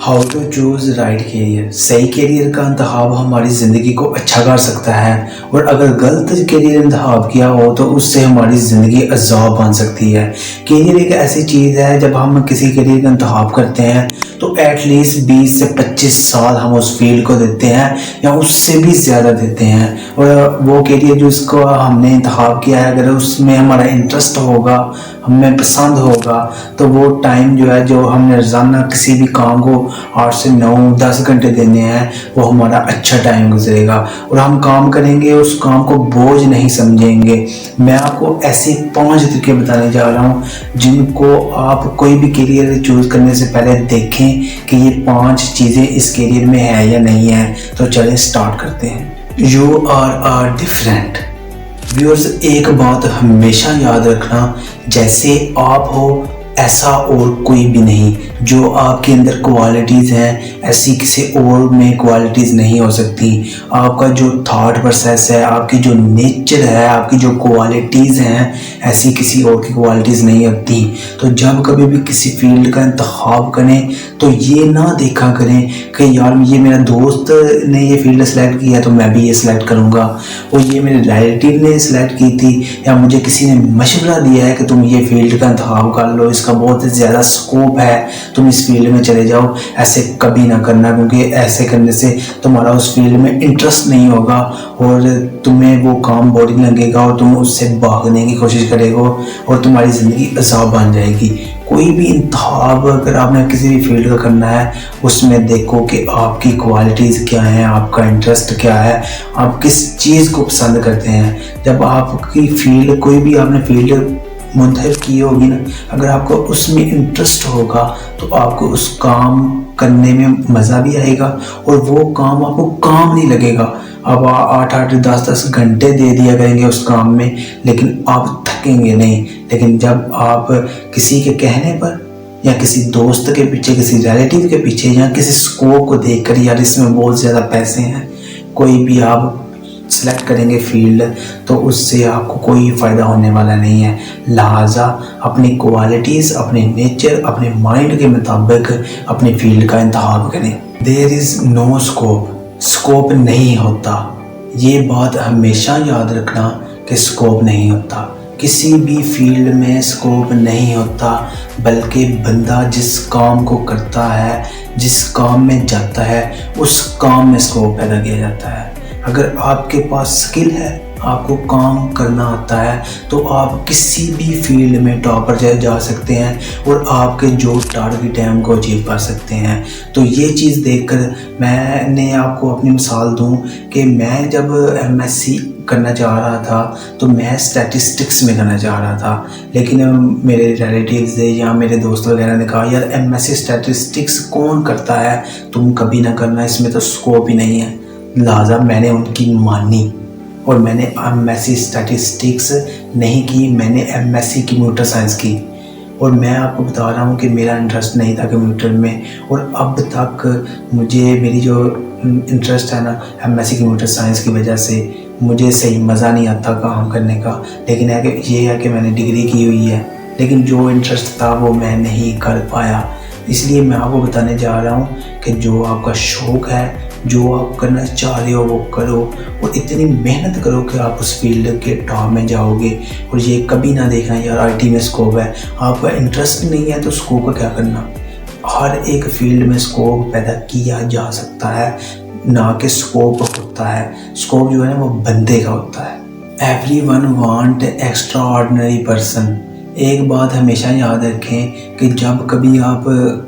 How to choose right career. सही career का इंतखाब हमारी ज़िंदगी को अच्छा कर सकता है, और अगर गलत कैरियर इंतखाब किया हो तो उससे हमारी ज़िंदगी अज़ाब बन सकती है। कैरियर एक ऐसी चीज़ है, जब हम किसी कैरियर का इंतखाब करते हैं तो एटलीस्ट 20 से 25 साल हम उस फील्ड को देते हैं या उससे भी ज़्यादा देते हैं। और वो कैरियर जो इसको हमने इंतखाब किया है, अगर उसमें हमारा इंटरेस्ट होगा, हमें पसंद होगा, तो वो टाइम जो है, जो हमने रोज़ाना किसी भी काम को 8 से 9-10 घंटे देने हैं, वो हमारा अच्छा टाइम गुजरेगा और हम काम करेंगे, उस काम को बोझ नहीं समझेंगे। मैं आपको ऐसे 5 तरीके बताने जा रहा हूँ जिनको आप कोई भी कैरियर चूज़ करने से पहले देखें कि ये 5 चीज़ें इस कैरियर में है या नहीं है। तो चलें स्टार्ट करते हैं। You are different. व्यूअर्स, एक बात हमेशा याद रखना, जैसे आप हो ऐसा और कोई भी नहीं। जो आपके अंदर क्वालिटीज़ हैं, ऐसी किसी और में क्वालिटीज़ नहीं हो सकती। आपका जो थॉट प्रोसेस है, आपकी जो नेचर है, आपकी जो क्वालिटीज़ हैं, ऐसी किसी और की क्वालिटीज़ नहीं होती। तो जब कभी भी किसी फील्ड का इंतखाब करें तो ये ना देखा करें कि यार ये मेरा दोस्त ने ये फील्ड सेलेक्ट किया तो मैं भी ये सिलेक्ट करूँगा, और ये मेरे रिलेटिव ने सिलेक्ट की थी, या मुझे किसी ने मशवरा दिया है कि तुम ये फील्ड का इंतखाब कर लो, इसका बहुत ज़्यादा स्कोप है, तुम इस फील्ड में चले जाओ। ऐसे कभी ना करना, क्योंकि ऐसे करने से तुम्हारा उस फील्ड में इंटरेस्ट नहीं होगा और तुम्हें वो काम बोरिंग लगेगा और तुम उससे भागने की कोशिश करेगा और तुम्हारी ज़िंदगी अज़ाब बन जाएगी। कोई भी इंतखाब अगर आपने किसी भी फील्ड का करना है, उसमें देखो कि आपकी क्वालिटीज़ क्या हैं, आपका इंटरेस्ट क्या है, आप किस चीज़ को पसंद करते हैं। जब आपकी फील्ड, कोई भी आपने फील्ड मुंतखब की होगी ना, अगर आपको उसमें इंटरेस्ट होगा तो आपको उस काम करने में मज़ा भी आएगा और वो काम आपको काम नहीं लगेगा। अब 8-8, 10-10 घंटे दे दिया करेंगे उस काम में, लेकिन आप थकेंगे नहीं। लेकिन जब आप किसी के कहने पर या किसी दोस्त के पीछे, किसी रिलेटिव के पीछे, या किसी स्कोप को देखकर, यार इसमें बहुत ज़्यादा पैसे हैं, कोई भी आप सेलेक्ट करेंगे फील्ड, तो उससे आपको कोई फ़ायदा होने वाला नहीं है। लिहाजा अपनी क्वालिटीज़, अपने नेचर, अपने माइंड के मुताबिक अपनी फील्ड का इंतखाब करें। There is no scope. Scope नहीं होता, ये बात हमेशा याद रखना कि स्कोप नहीं होता। किसी भी फील्ड में स्कोप नहीं होता, बल्कि बंदा जिस काम को करता है, जिस काम में जाता है, उस काम में स्कोप पैदा किया जाता है। अगर आपके पास स्किल है, आपको काम करना आता है, तो आप किसी भी फील्ड में टॉपर जा सकते हैं और आपके जो टारगेट है उनको अचीव कर सकते हैं। तो ये चीज़ देखकर मैंने आपको अपनी मिसाल दूं कि मैं जब MSc करना चाह रहा था तो मैं स्टैटिस्टिक्स में करना चाह रहा था, लेकिन मेरे रिलेटिव्स या मेरे दोस्त वगैरह ने कहा यार MSc स्टैटिस्टिक्स कौन करता है, तुम कभी ना करना, इसमें तो स्कोप ही नहीं है। लिहाजा मैंने उनकी मानी और मैंने MSc स्टैटिस्टिक्स नहीं की, मैंने MSc कंप्यूटर साइंस की। और मैं आपको बता रहा हूँ कि मेरा इंटरेस्ट नहीं था कंप्यूटर में, और अब तक मुझे मेरी जो इंटरेस्ट है ना MSc कंप्यूटर साइंस की वजह से मुझे सही मज़ा नहीं आता काम करने का। लेकिन ये है कि मैंने डिग्री की हुई है, लेकिन जो इंटरेस्ट था वो मैं नहीं कर पाया। इसलिए मैं आपको बताने जा रहा हूँ कि जो आपका शौक़ है, जो आप करना चाह रहे हो, वो करो और इतनी मेहनत करो कि आप उस फील्ड के टॉप में जाओगे। और ये कभी ना देखना यार IT में स्कोप है, आपका इंटरेस्ट नहीं है तो स्कोप का क्या करना। हर एक फील्ड में स्कोप पैदा किया जा सकता है, ना कि स्कोप होता है। स्कोप जो है ना वो बंदे का होता है। Everyone want extra ordinary person. एक बात हमेशा याद रखें कि जब कभी आप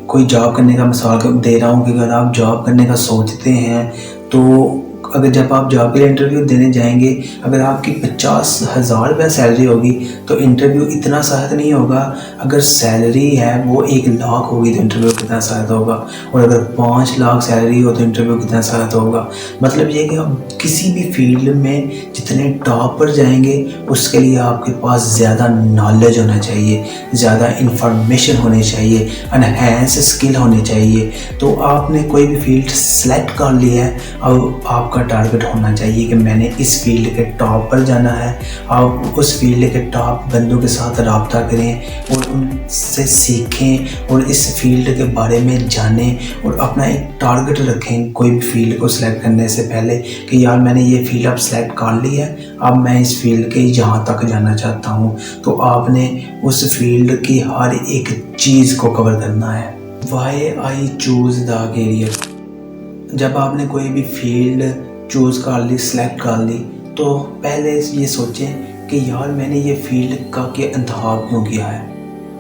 कोई जॉब करने का मिसाल दे रहा हूँ कि अगर आप जॉब करने का सोचते हैं तो अगर जब आप जॉब के लिए इंटरव्यू देने जाएंगे, अगर आपकी 50,000 रुपये सैलरी होगी तो इंटरव्यू इतना सख्त नहीं होगा। अगर सैलरी है वो 1 लाख होगी तो इंटरव्यू कितना सख्त होगा, और अगर 5 लाख सैलरी हो तो इंटरव्यू कितना सख्त होगा। मतलब ये कि आप किसी भी फील्ड में जितने टॉप पर जाएंगे उसके लिए आपके पास ज़्यादा नॉलेज होना चाहिए, ज़्यादा इंफॉर्मेशन होनी चाहिए, एनहेंस स्किल होनी चाहिए। तो आपने कोई भी फील्ड सेलेक्ट कर लिया है, अब आपका टारगेट होना चाहिए कि मैंने इस फील्ड के टॉप पर जाना है। आप उस फील्ड के टॉप बंदों के साथ रब्ता करें और उनसे सीखें और इस फील्ड के बारे में जानें और अपना एक टारगेट रखें कोई भी फील्ड को सिलेक्ट करने से पहले कि यार मैंने ये फील्ड अब सिलेक्ट कर ली है, अब मैं इस फील्ड के यहाँ तक जाना चाहता हूँ। तो आपने उस फील्ड की हर एक चीज़ को कवर करना है। Why I choose the career. जब आपने कोई भी फील्ड चूज़ कर ली, सिलेक्ट कर ली, तो पहले ये सोचें कि यार मैंने ये फील्ड का क्या इंतखाब क्यों किया है,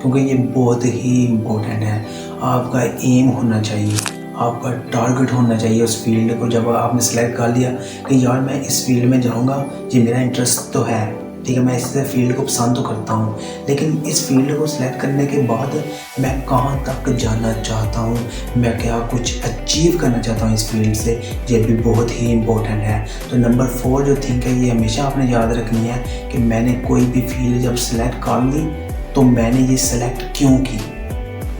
क्योंकि ये बहुत ही इम्पोर्टेंट है। आपका एम होना चाहिए, आपका टारगेट होना चाहिए उस फील्ड को। जब आपने सेलेक्ट कर लिया कि यार मैं इस फील्ड में जाऊंगा, ये मेरा इंटरेस्ट तो है, ठीक है, मैं इस फील्ड को पसंद तो करता हूँ, लेकिन इस फील्ड को सिलेक्ट करने के बाद मैं कहाँ तक जाना चाहता हूँ, मैं क्या कुछ अचीव करना चाहता हूँ इस फील्ड से, ये भी बहुत ही इम्पोर्टेंट है। तो नंबर 4 जो थिंक है, ये हमेशा आपने याद रखनी है कि मैंने कोई भी फील्ड जब सेलेक्ट कर ली तो मैंने ये सेलेक्ट क्यों की,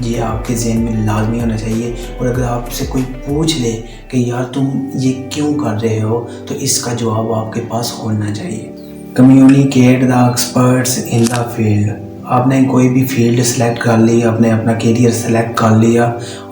ये आपके ज़हन में लाजमी होना चाहिए। और अगर आपसे कोई पूछ ले कि यार तुम ये क्यों कर रहे हो, तो इसका जवाब आपके पास होना चाहिए। Communicate the experts in the field. आपने कोई भी फील्ड सेलेक्ट कर ली, आपने अपना कैरियर सेलेक्ट कर लिया,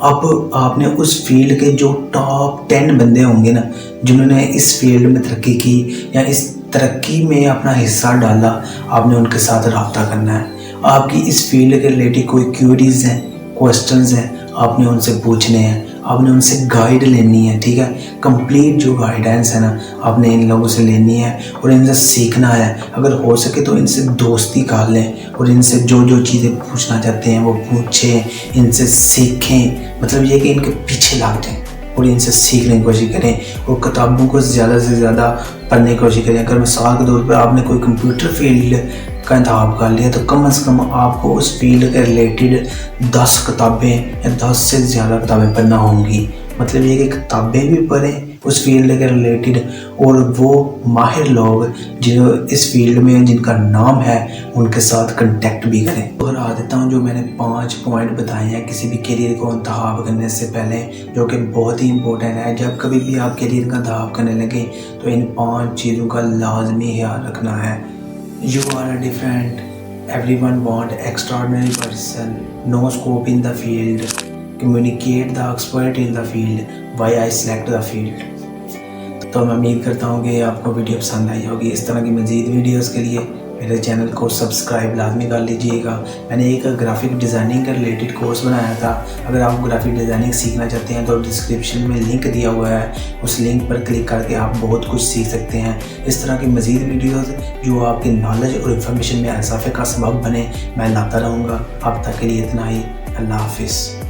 अब आपने उस फील्ड के जो टॉप 10 बंदे होंगे ना, जिन्होंने इस फील्ड में तरक्की की या इस तरक्की में अपना हिस्सा डाला, आपने उनके साथ रब्ता करना है। आपकी इस फील्ड के रिलेटेड कोई क्यूरीज़ हैं, क्वेश्चंस हैं, आपने उनसे पूछने हैं, आपने उनसे गाइड लेनी है, ठीक है। कंप्लीट जो गाइडेंस है ना, आपने इन लोगों से लेनी है और इनसे सीखना है। अगर हो सके तो इनसे दोस्ती कर लें और इनसे जो जो चीज़ें पूछना चाहते हैं वो पूछें, इनसे सीखें। मतलब ये कि इनके पीछे लग जाएं और इनसे सीखने की कोशिश करें और किताबों को ज़्यादा से ज़्यादा पढ़ने की कोशिश करें। अगर मिसाल के तौर पर आपने कोई कंप्यूटर फील्ड का इंतखाब कर लिया, तो कम से कम आपको उस फील्ड के रिलेटेड 10 किताबें या 10 से ज़्यादा किताबें पढ़ना होंगी। मतलब ये कि किताबें भी पढ़ें उस फील्ड के रिलेटेड, और वो माहिर लोग जो इस फील्ड में जिनका नाम है उनके साथ कांटेक्ट भी करें। और आ देता हूँ जो मैंने 5 पॉइंट बताए हैं किसी भी करियर को इंतखाब करने से पहले, जो कि बहुत ही इंपॉर्टेंट है। जब कभी भी आप करियर का इंतखाब करने लगे तो इन 5 चीज़ों का लाजमी ख्याल रखना है। You are different. Everyone want extraordinary person. No scope in the field. Communicate the expert in the field. Why I select the field. तो मैं उम्मीद करता हूँ कि आपको वीडियो पसंद आई होगी। इस तरह की मज़ीद वीडियोस के लिए मेरे चैनल को सब्सक्राइब लाजमी कर लीजिएगा। मैंने एक ग्राफिक डिज़ाइनिंग का रिलेटेड कोर्स बनाया था। अगर आप ग्राफिक डिज़ाइनिंग सीखना चाहते हैं तो डिस्क्रिप्शन में लिंक दिया हुआ है, उस लिंक पर क्लिक करके आप बहुत कुछ सीख सकते हैं। इस तरह की मज़ीद वीडियोस जो आपकी नॉलेज और इन्फॉर्मेशन में इजाफे का सबब बने, मैं लाता रहूँगा। अब तक के लिए इतना ही। अल्लाह हाफिज़।